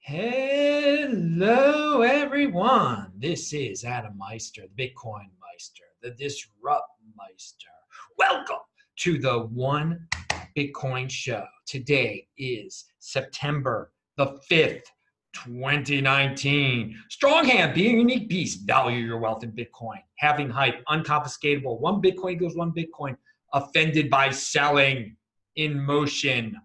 Hello, everyone. This is Adam Meister, the Bitcoin Meister, the Disrupt Meister. Welcome to the One Bitcoin Show. Today is September the 5th, 2019. Strong hand, be a unique beast, value your wealth in Bitcoin. Having hype, unconfiscatable. One Bitcoin goes one Bitcoin. Offended by selling. In motion.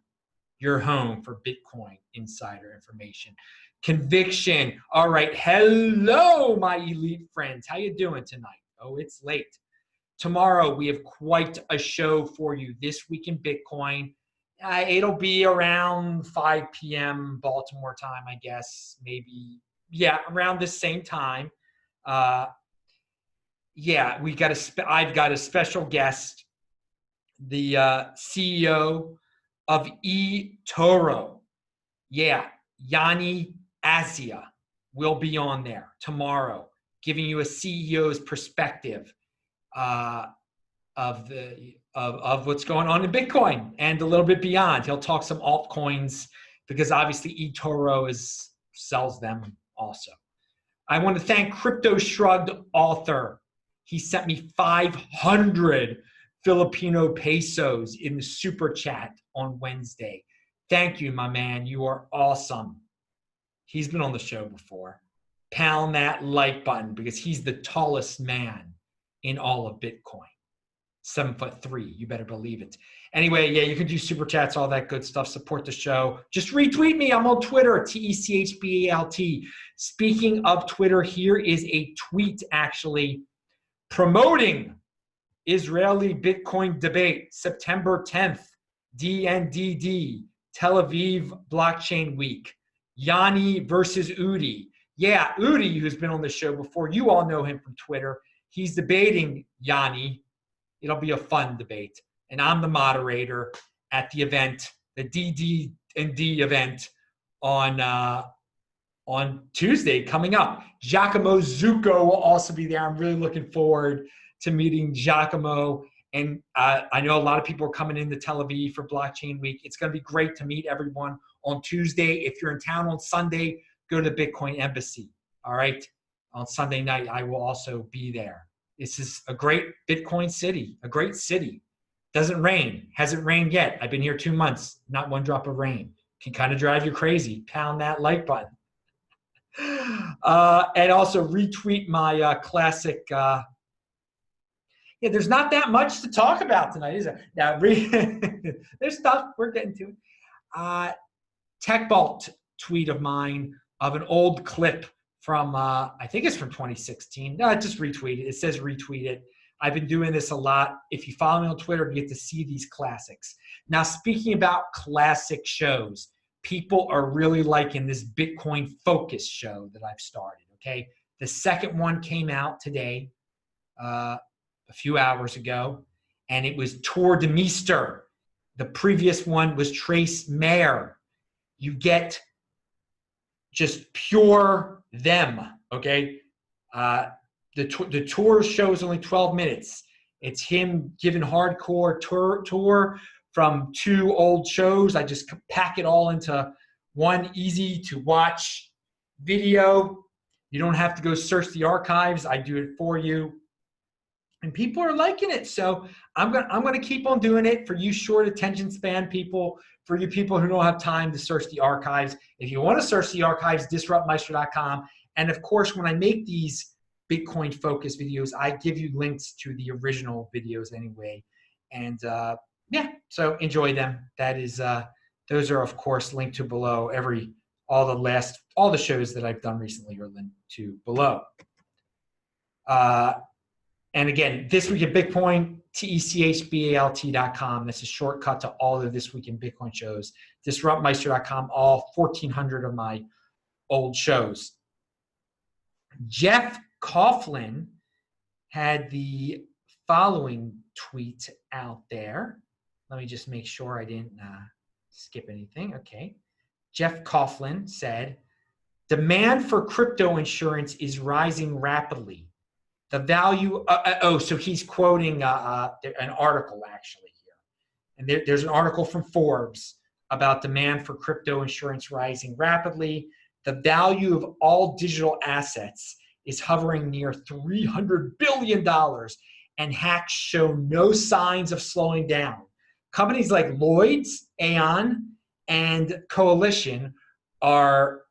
Your home for Bitcoin insider information. Conviction. All right. Hello, my elite friends. How you doing tonight? Oh, it's late. Tomorrow, we have quite a show for you. This Week in Bitcoin. It'll be around 5 p.m. Baltimore time, I guess. Maybe, yeah, around the same time. I've got a special guest, the CEO of eToro. Yeah, Yanni Asia will be on there tomorrow, giving you a CEO's perspective of what's going on in Bitcoin and a little bit beyond. He'll talk some altcoins because obviously eToro sells them also. I want to thank Crypto Shrugged author. He sent me 500 Filipino pesos in the super chat on Wednesday. Thank you, my man. You are awesome. He's been on the show before. Pound that like button because he's the tallest man in all of Bitcoin. 7'3". You better believe it. Anyway, yeah, you can do super chats, all that good stuff. Support the show. Just retweet me. I'm on Twitter, TECHBALT. Speaking of Twitter, here is a tweet actually promoting Israeli Bitcoin debate, September 10th, DNDD, Tel Aviv Blockchain Week, Yanni versus Udi. Yeah, Udi, who's been on the show before, you all know him from Twitter. He's debating Yanni. It'll be a fun debate. And I'm the moderator at the event, the DD&D event on Tuesday coming up. Giacomo Zucco will also be there. I'm really looking forward to meeting Giacomo. And I know a lot of people are coming into Tel Aviv for Blockchain Week. It's going to be great to meet everyone on Tuesday. If you're in town on Sunday, go to the Bitcoin Embassy. All right. On Sunday night, I will also be there. This is a great Bitcoin city, a great city. Doesn't rain. Hasn't rained yet. I've been here 2 months. Not one drop of rain. Can kind of drive you crazy. Pound that like button. And also retweet my classic. There's not that much to talk about tonight, is there? Now, there's stuff we're getting to. TechBalt tweet of mine of an old clip from, I think it's from 2016. No, just retweet it. It says retweet it. I've been doing this a lot. If you follow me on Twitter, you get to see these classics. Now, speaking about classic shows, people are really liking this Bitcoin Focus show that I've started, okay? The second one came out today, a few hours ago, and it was Tour de Meester. The previous one was Trace Mayer. You get just pure them, okay? The tour show is only 12 minutes. It's him giving hardcore tour from 2 old shows. I just pack it all into one easy to watch video. You don't have to go search the archives. I do it for you. And people are liking it. So I'm gonna keep on doing it for you short attention span people, for you people who don't have time to search the archives. If you want to search the archives, disruptmeister.com. And of course, when I make these Bitcoin focus videos, I give you links to the original videos anyway. And so enjoy them. That is, those are of course linked to below. All the shows that I've done recently are linked to below. And again, This Week in Bitcoin, TECHBALT.com. That's a shortcut to all of This Week in Bitcoin shows. DisruptMeister.com, all 1,400 of my old shows. Jeff Coughlin had the following tweet out there. Let me just make sure I didn't skip anything. Okay. Jeff Coughlin said, demand for crypto insurance is rising rapidly. The value, so he's quoting an article actually here. And there's an article from Forbes about demand for crypto insurance rising rapidly. the value of all digital assets is hovering near $300 billion, and hacks show no signs of slowing down. Companies like Lloyd's, Aon, and Coalition are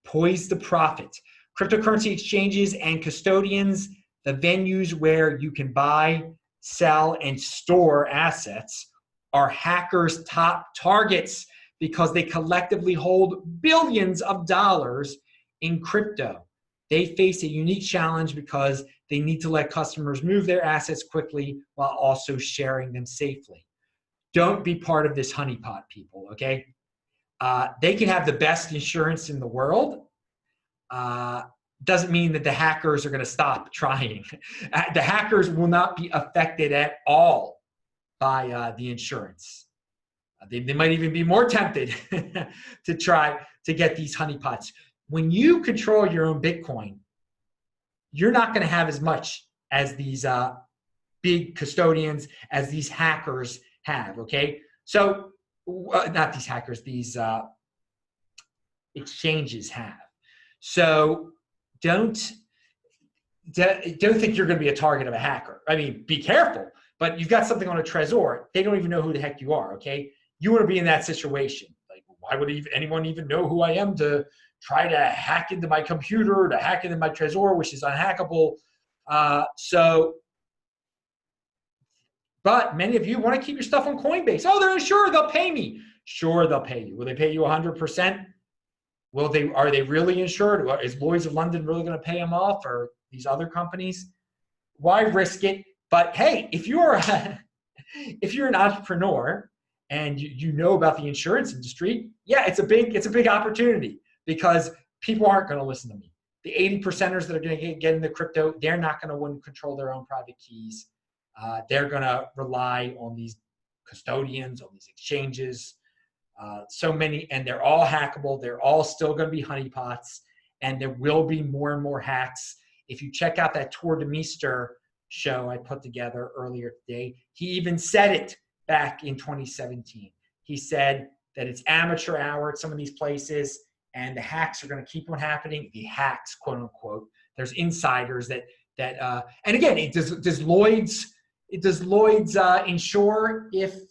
poised to profit. Cryptocurrency exchanges and custodians, the venues where you can buy, sell, and store assets, are hackers' top targets because they collectively hold billions of dollars in crypto. They face a unique challenge because they need to let customers move their assets quickly while also sharing them safely. Don't be part of this honeypot, people, okay? They can have the best insurance in the world. Doesn't mean that the hackers are going to stop trying. The hackers will not be affected at all by the insurance. They might even be more tempted to try to get these honeypots. When you control your own Bitcoin, you're not going to have as much as these big custodians, as these hackers have, okay? So, not these hackers, these exchanges have. So don't think you're going to be a target of a hacker. I mean, be careful, but you've got something on a Trezor. They don't even know who the heck you are, okay? You want to be in that situation. Like, why would anyone even know who I am to try to hack into my computer, to hack into my Trezor, which is unhackable? But many of you want to keep your stuff on Coinbase. Oh, they're sure they'll pay me. Sure, they'll pay you. Will they pay you 100%? Are they really insured? Is Lloyd's of London really going to pay them off, or these other companies? Why risk it? But hey, if you're an entrepreneur and you know about the insurance industry, yeah, it's a big opportunity, because people aren't going to listen to me. The 80%ers that are going to get into crypto, they're not going to want to control their own private keys. They're going to rely on these custodians, on these exchanges. So many, and they're all hackable. They're all still going to be honeypots, and there will be more and more hacks. If you check out that Tour de Meester show I put together earlier today, he even said it back in 2017. He said that it's amateur hour at some of these places, and the hacks are going to keep on happening. The hacks, quote unquote. There's insiders that and again, does Lloyd's insure if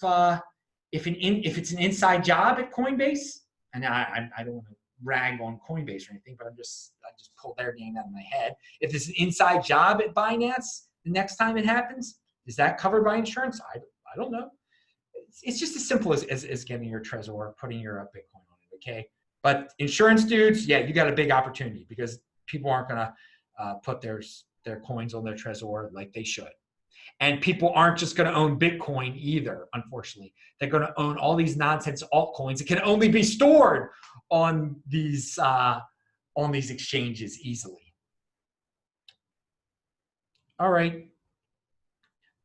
it's an inside job at Coinbase? And I don't want to rag on Coinbase or anything, but I just pulled their name out of my head. If it's an inside job at Binance, the next time it happens, is that covered by insurance? I don't know. It's just as simple as getting your Trezor, putting your Bitcoin on it, okay? But insurance dudes, yeah, you got a big opportunity, because people aren't going to put their coins on their Trezor like they should. And people aren't just going to own Bitcoin either, unfortunately. They're going to own all these nonsense altcoins that can only be stored on these exchanges easily. All right.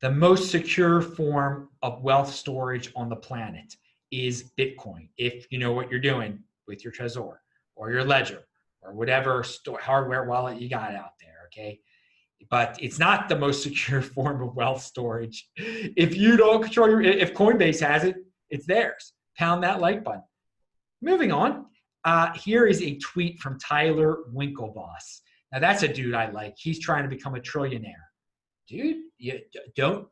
The most secure form of wealth storage on the planet is Bitcoin, if you know what you're doing with your Trezor or your Ledger or whatever hardware wallet you got out there, okay? But it's not the most secure form of wealth storage. If you don't control if Coinbase has it, it's theirs. Pound that like button. Moving on, here is a tweet from Tyler Winklevoss. Now that's a dude I like. He's trying to become a trillionaire. Dude, you don't,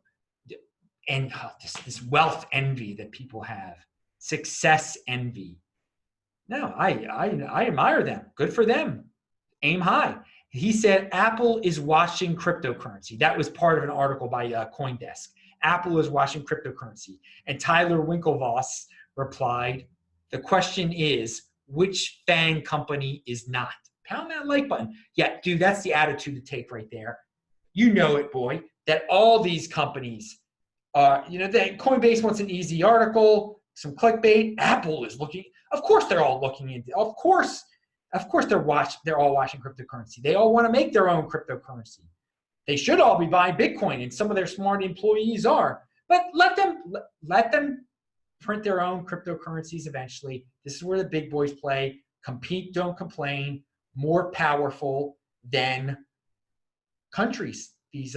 and this wealth envy that people have, success envy. No, I admire them. Good for them. Aim high. He said Apple is watching cryptocurrency. That was part of an article by CoinDesk. Apple is watching cryptocurrency. And Tyler Winklevoss replied, the question is, which FAANG company is not? Pound that like button. Yeah, dude, that's the attitude to take right there. You know it, boy, that all these companies, that Coinbase wants an easy article, some clickbait. Apple is looking. Of course, they're all looking into. Of course, they're all watching cryptocurrency. They all want to make their own cryptocurrency. They should all be buying Bitcoin, and some of their smart employees are. But let them print their own cryptocurrencies eventually. This is where the big boys play. Compete, don't complain. More powerful than countries these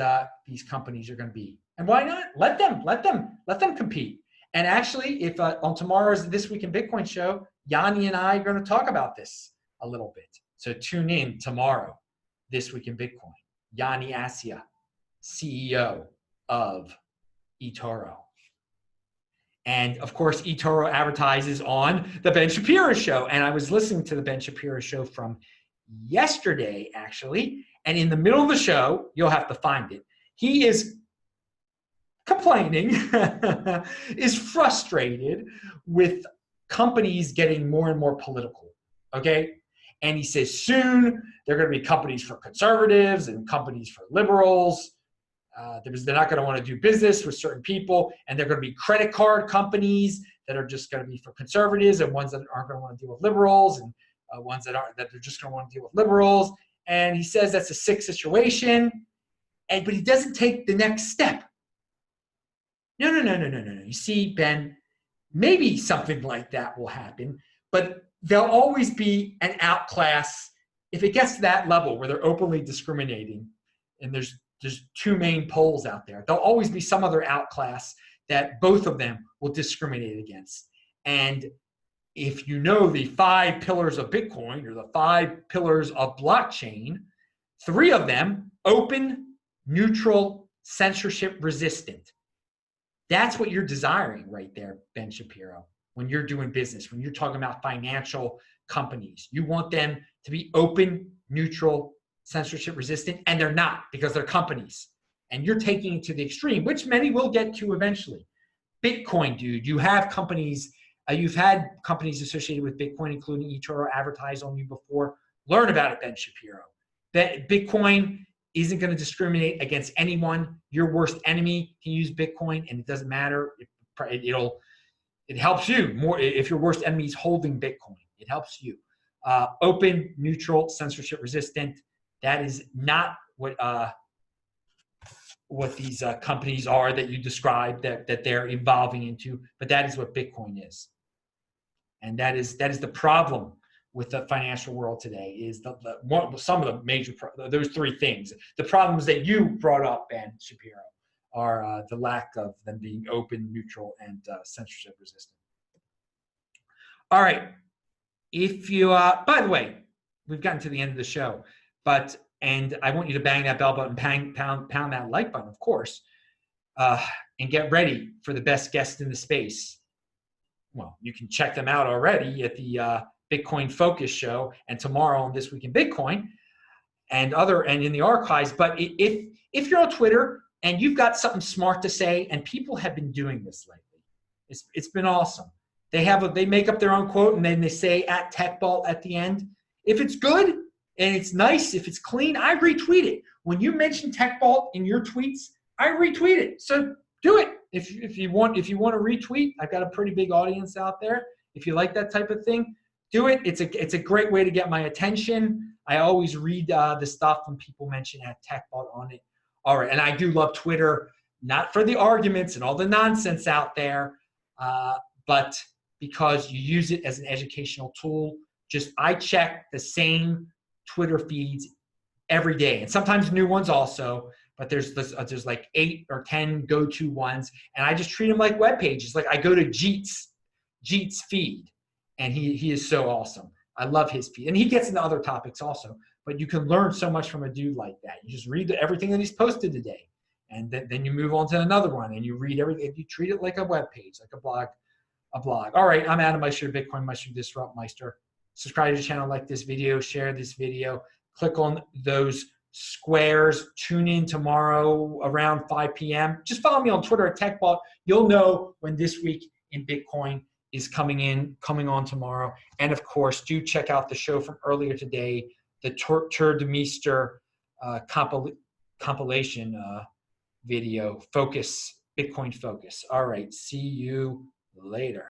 companies are going to be. And why not? Let them compete. And actually, if on tomorrow's This Week in Bitcoin show, Yanni and I are going to talk about this. a little bit. So tune in tomorrow, This Week in Bitcoin. Yanni Asia, CEO of eToro. And of course, eToro advertises on the Ben Shapiro show. And I was listening to the Ben Shapiro show from yesterday, actually. And in the middle of the show, you'll have to find it. He is complaining, is frustrated with companies getting more and more political, okay? And he says soon there are going to be companies for conservatives and companies for liberals. They're not going to want to do business with certain people, and they're going to be credit card companies that are just going to be for conservatives, and ones that aren't going to want to deal with liberals, and ones that they're just going to want to deal with liberals. And he says that's a sick situation, but he doesn't take the next step. No. You see, Ben, maybe something like that will happen, but there'll always be an outclass. If it gets to that level where they're openly discriminating, and there's two main poles out there, there'll always be some other outclass that both of them will discriminate against. And if you know the 5 pillars of Bitcoin or the 5 pillars of blockchain, 3 of them, open, neutral, censorship resistant. That's what you're desiring right there, Ben Shapiro, when you're doing business, when you're talking about financial companies. You want them to be open, neutral, censorship resistant, and they're not, because they're companies. And you're taking it to the extreme, which many will get to eventually. Bitcoin, dude, you have companies, you've had companies associated with Bitcoin, including eToro, advertise on you before. Learn about it, Ben Shapiro. Bitcoin isn't going to discriminate against anyone. Your worst enemy can use Bitcoin, and it doesn't matter. It helps you more if your worst enemy is holding Bitcoin. It helps you. Open, neutral, censorship resistant. That is not what these companies are that you described that they're evolving into, but that is what Bitcoin is. And that is the problem with the financial world today, is some of the major, those 3 things. The problems that you brought up, Ben Shapiro, are the lack of them being open, neutral, and censorship resistant. All right. If you, by the way, we've gotten to the end of the show, and I want you to bang that bell button, pound that like button, of course, and get ready for the best guests in the space. Well, you can check them out already at the Bitcoin Focus show, and tomorrow on This Week in Bitcoin, and in the archives. But if you're on Twitter and you've got something smart to say, and people have been doing this lately, it's been awesome. They make up their own quote, and then they say @TechBalt at the end. If it's good and it's nice, if it's clean, I retweet it. When you mention TechBalt in your tweets, I retweet it. So do it. If you want to retweet, I've got a pretty big audience out there. If you like that type of thing, do it. It's a great way to get my attention. I always read the stuff when people mention @TechBalt on it. All right, and I do love Twitter, not for the arguments and all the nonsense out there, but because you use it as an educational tool. I check the same Twitter feeds every day, and sometimes new ones also, but there's like 8 or 10 go-to ones, and I just treat them like web pages. Like I go to Jeet's feed, and he is so awesome. I love his feed, and he gets into other topics also, but you can learn so much from a dude like that. You just read everything that he's posted today, and then you move on to another one, and you read everything. You treat it like a web page, like a blog. All right, I'm Adam Meister, Bitcoin Meister, Disrupt Meister. Subscribe to the channel, like this video, share this video, click on those squares, tune in tomorrow around 5 p.m. Just follow me on Twitter @TechBalt. You'll know when This Week in Bitcoin is coming on tomorrow. And of course, do check out the show from earlier today, the Tour de Meester compilation video, Bitcoin Focus. All right, see you later.